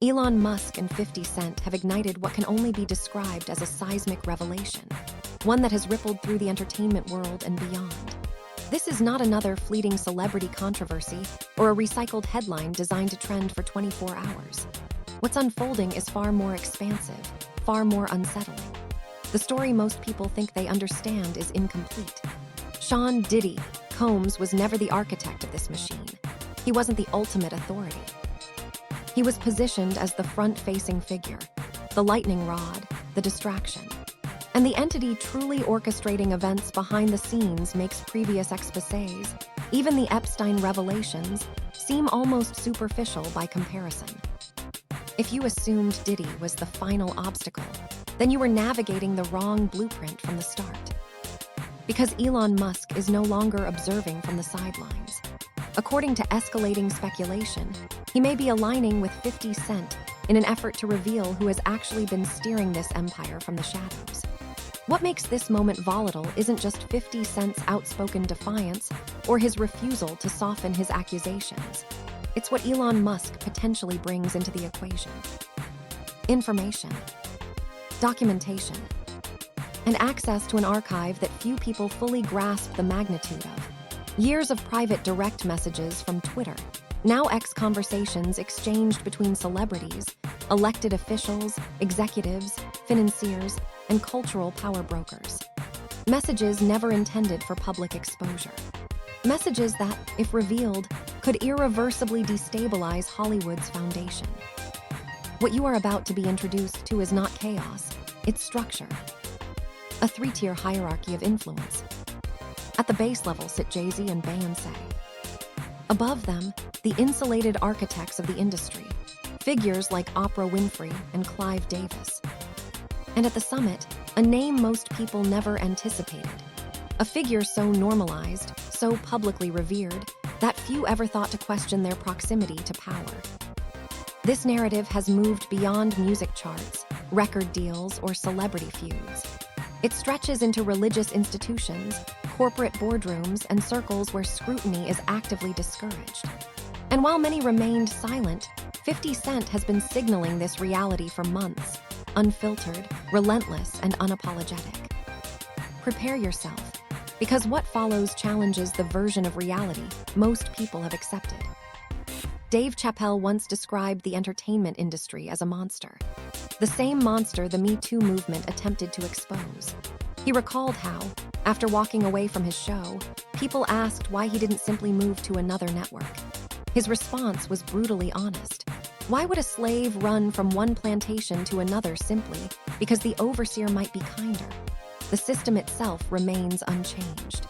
Elon Musk and 50 Cent have ignited what can only be described as a seismic revelation, one that has rippled through the entertainment world and beyond. This is not another fleeting celebrity controversy or a recycled headline designed to trend for 24 hours. What's unfolding is far more expansive, far more unsettling. The story most people think they understand is incomplete. Sean "Diddy" Combs was never the architect of this machine. He wasn't the ultimate authority. He was positioned as the front-facing figure, the lightning rod, the distraction. And the entity truly orchestrating events behind the scenes makes previous exposés, even the Epstein revelations, seem almost superficial by comparison. If you assumed Diddy was the final obstacle, then you were navigating the wrong blueprint from the start. Because Elon Musk is no longer observing from the sidelines. According to escalating speculation, he may be aligning with 50 Cent in an effort to reveal who has actually been steering this empire from the shadows. What makes this moment volatile isn't just 50 Cent's outspoken defiance or his refusal to soften his accusations. It's what Elon Musk potentially brings into the equation. Information, documentation, and access to an archive that few people fully grasp the magnitude of. Years of private direct messages from Twitter, now conversations exchanged between celebrities, elected officials, executives, financiers, and cultural power brokers. Messages never intended for public exposure. Messages that, if revealed, could irreversibly destabilize Hollywood's foundation. What you are about to be introduced to is not chaos, it's structure. A three-tier hierarchy of influence. At the base level sit Jay-Z and Beyoncé. Above them, the insulated architects of the industry, figures like Oprah Winfrey and Clive Davis. And at the summit, a name most people never anticipated. A figure so normalized, so publicly revered, that few ever thought to question their proximity to power. This narrative has moved beyond music charts, record deals, or celebrity feuds. It stretches into religious institutions, corporate boardrooms, and circles where scrutiny is actively discouraged. And while many remained silent, 50 Cent has been signaling this reality for months, unfiltered, relentless, and unapologetic. Prepare yourself, because what follows challenges the version of reality most people have accepted. Dave Chappelle once described the entertainment industry as a monster. The same monster the Me Too movement attempted to expose. He recalled how, after walking away from his show, people asked why he didn't simply move to another network. His response was brutally honest. Why would a slave run from one plantation to another simply because the overseer might be kinder? The system itself remains unchanged.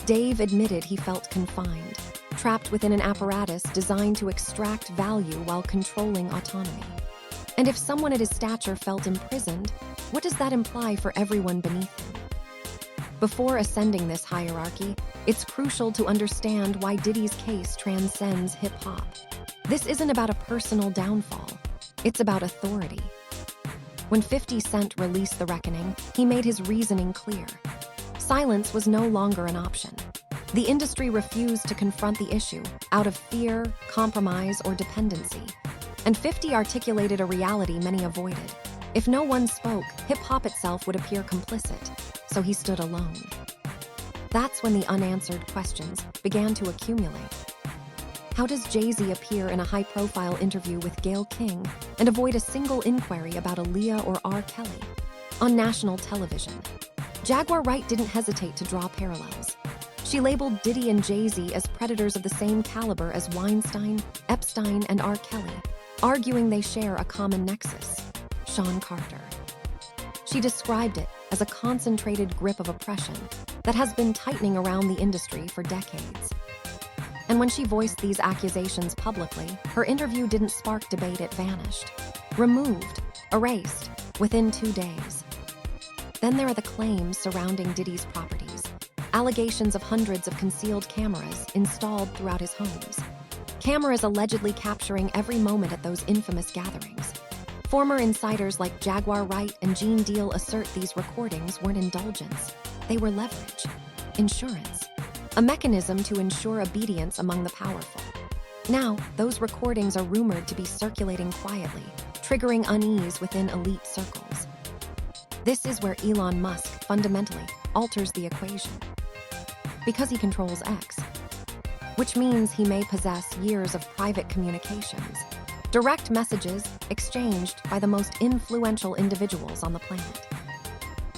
Dave admitted he felt confined, trapped within an apparatus designed to extract value while controlling autonomy. And if someone at his stature felt imprisoned, what does that imply for everyone beneath him? Before ascending this hierarchy, it's crucial to understand why Diddy's case transcends hip-hop. This isn't about a personal downfall, it's about authority. When 50 Cent released The Reckoning, he made his reasoning clear. Silence was no longer an option. The industry refused to confront the issue out of fear, compromise, or dependency. And 50 articulated a reality many avoided. If no one spoke, hip-hop itself would appear complicit, so he stood alone. That's when the unanswered questions began to accumulate. How does Jay-Z appear in a high-profile interview with Gayle King and avoid a single inquiry about Aaliyah or R. Kelly? On national television, Jaguar Wright didn't hesitate to draw parallels. She labeled Diddy and Jay-Z as predators of the same caliber as Weinstein, Epstein, and R. Kelly, arguing they share a common nexus: Sean Carter. She described it as a concentrated grip of oppression that has been tightening around the industry for decades. And when she voiced these accusations publicly, her interview didn't spark debate, it vanished. Removed, erased, within 2 days. Then there are the claims surrounding Diddy's properties. Allegations of hundreds of concealed cameras installed throughout his homes. Cameras allegedly capturing every moment at those infamous gatherings. Former insiders like Jaguar Wright and Gene Deal assert these recordings weren't indulgence. They were leverage, insurance, a mechanism to ensure obedience among the powerful. Now, those recordings are rumored to be circulating quietly, triggering unease within elite circles. This is where Elon Musk fundamentally alters the equation. Because he controls X, which means he may possess years of private communications, direct messages exchanged by the most influential individuals on the planet.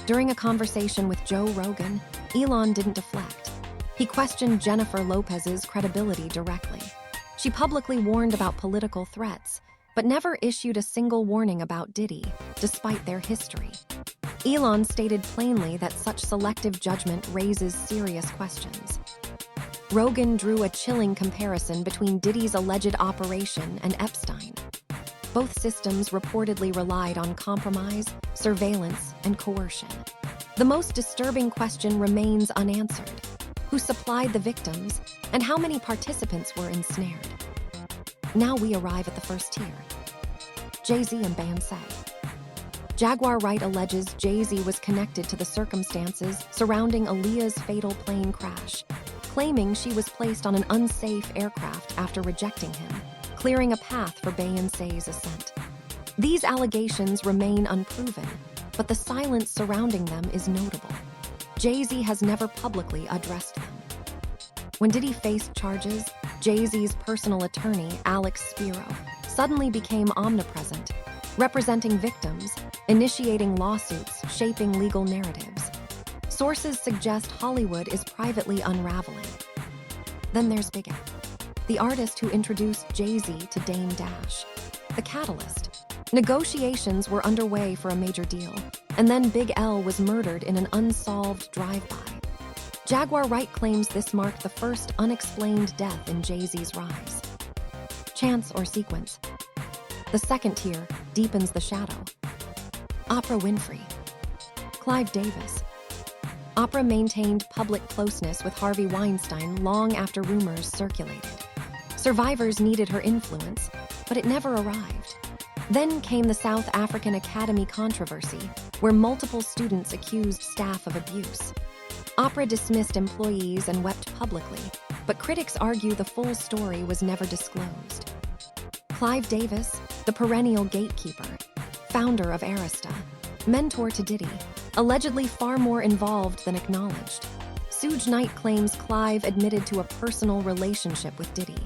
During a conversation with Joe Rogan, Elon didn't deflect. He questioned Jennifer Lopez's credibility directly. She publicly warned about political threats, but never issued a single warning about Diddy, despite their history. Elon stated plainly that such selective judgment raises serious questions. Rogan drew a chilling comparison between Diddy's alleged operation and Epstein. Both systems reportedly relied on compromise, surveillance, and coercion. The most disturbing question remains unanswered: who supplied the victims, and how many participants were ensnared? Now we arrive at the first tier: Jay-Z and Beyoncé. Jaguar Wright alleges Jay-Z was connected to the circumstances surrounding Aaliyah's fatal plane crash, claiming she was placed on an unsafe aircraft after rejecting him, clearing a path for Beyoncé's ascent. These allegations remain unproven, but the silence surrounding them is notable. Jay-Z has never publicly addressed them. When Diddy faced charges, Jay-Z's personal attorney, Alex Spiro, suddenly became omnipresent, representing victims, initiating lawsuits, shaping legal narratives. Sources suggest Hollywood is privately unraveling. Then there's Big L, the artist who introduced Jay-Z to Dame Dash. The catalyst. Negotiations were underway for a major deal, and then Big L was murdered in an unsolved drive-by. Jaguar Wright claims this marked the first unexplained death in Jay-Z's rise. Chance or sequence? The second tier deepens the shadow. Oprah Winfrey. Clive Davis. Oprah maintained public closeness with Harvey Weinstein long after rumors circulated. Survivors needed her influence, but it never arrived. Then came the South African Academy controversy, where multiple students accused staff of abuse. Oprah dismissed employees and wept publicly, but critics argue the full story was never disclosed. Clive Davis, the perennial gatekeeper, founder of Arista, mentor to Diddy, allegedly far more involved than acknowledged. Suge Knight claims Clive admitted to a personal relationship with Diddy.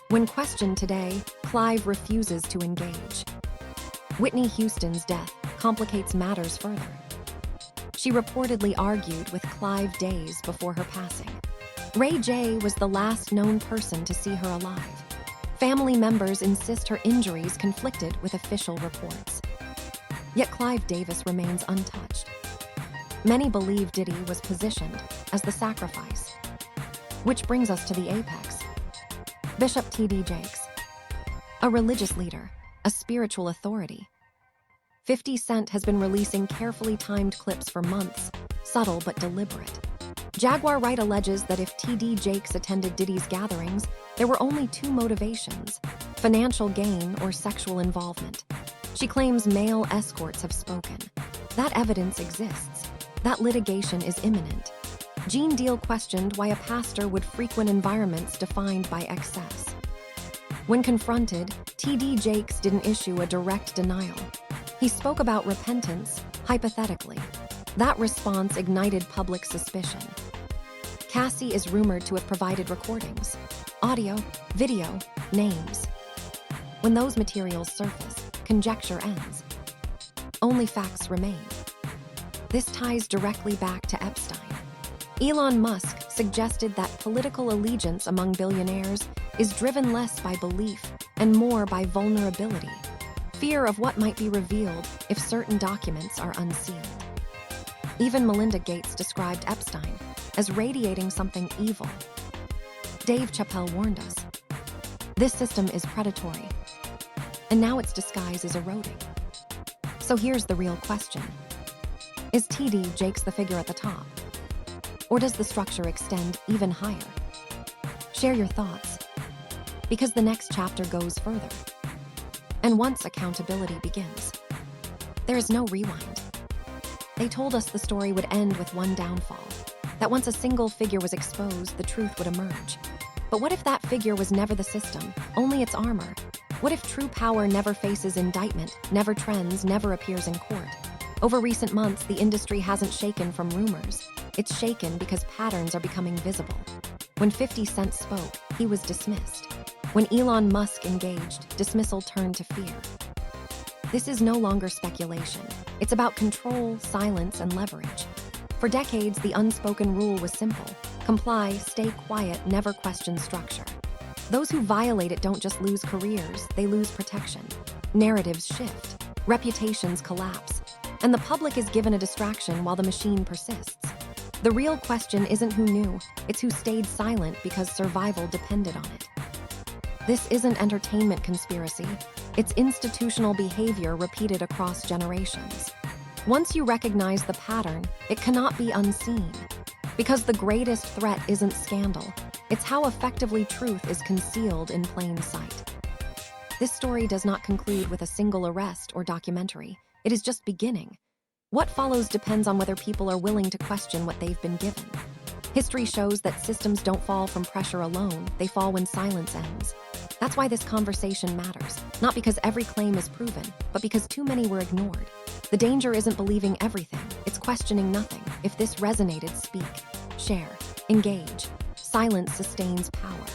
When questioned today, Clive refuses to engage. Whitney Houston's death complicates matters further. She reportedly argued with Clive days before her passing. Ray J was the last known person to see her alive. Family members insist her injuries conflicted with official reports. Yet Clive Davis remains untouched. Many believe Diddy was positioned as the sacrifice. Which brings us to the apex. Bishop T.D. Jakes. A religious leader, a spiritual authority. 50 Cent has been releasing carefully timed clips for months, subtle but deliberate. Jaguar Wright alleges that if T.D. Jakes attended Diddy's gatherings, there were only two motivations: financial gain or sexual involvement. She claims male escorts have spoken. That evidence exists. That litigation is imminent. Gene Deal questioned why a pastor would frequent environments defined by excess. When confronted, T.D. Jakes didn't issue a direct denial. He spoke about repentance, hypothetically. That response ignited public suspicion. Cassie is rumored to have provided recordings, audio, video, names. When those materials surface, conjecture ends. Only facts remain. This ties directly back to Epstein. Elon Musk suggested that political allegiance among billionaires is driven less by belief and more by vulnerability, fear of what might be revealed if certain documents are unsealed. Even Melinda Gates described Epstein as radiating something evil. Dave Chappelle warned us. This system is predatory, and now its disguise is eroding. So here's the real question. Is T.D. Jakes the figure at the top? Or does the structure extend even higher? Share your thoughts, because the next chapter goes further. And once accountability begins, there is no rewind. They told us the story would end with one downfall, that once a single figure was exposed, the truth would emerge. But what if that figure was never the system, only its armor? What if true power never faces indictment, never trends, never appears in court? Over recent months, the industry hasn't shaken from rumors. It's shaken because patterns are becoming visible. When 50 Cent spoke, he was dismissed. When Elon Musk engaged, dismissal turned to fear. This is no longer speculation. It's about control, silence, and leverage. For decades, the unspoken rule was simple: comply, stay quiet, never question structure. Those who violate it don't just lose careers, they lose protection. Narratives shift, reputations collapse, and the public is given a distraction while the machine persists. The real question isn't who knew, it's who stayed silent because survival depended on it. This isn't entertainment conspiracy, it's institutional behavior repeated across generations. Once you recognize the pattern, it cannot be unseen. Because the greatest threat isn't scandal, it's how effectively truth is concealed in plain sight. This story does not conclude with a single arrest or documentary. It is just beginning. What follows depends on whether people are willing to question what they've been given. History shows that systems don't fall from pressure alone, they fall when silence ends. That's why this conversation matters, not because every claim is proven, but because too many were ignored. The danger isn't believing everything, it's questioning nothing. If this resonated, speak, share, engage. Silence sustains power.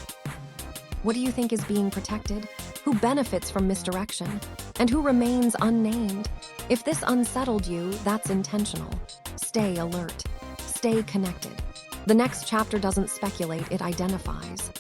What do you think is being protected? Who benefits from misdirection? And who remains unnamed? If this unsettled you, that's intentional. Stay alert. Stay connected. The next chapter doesn't speculate, it identifies.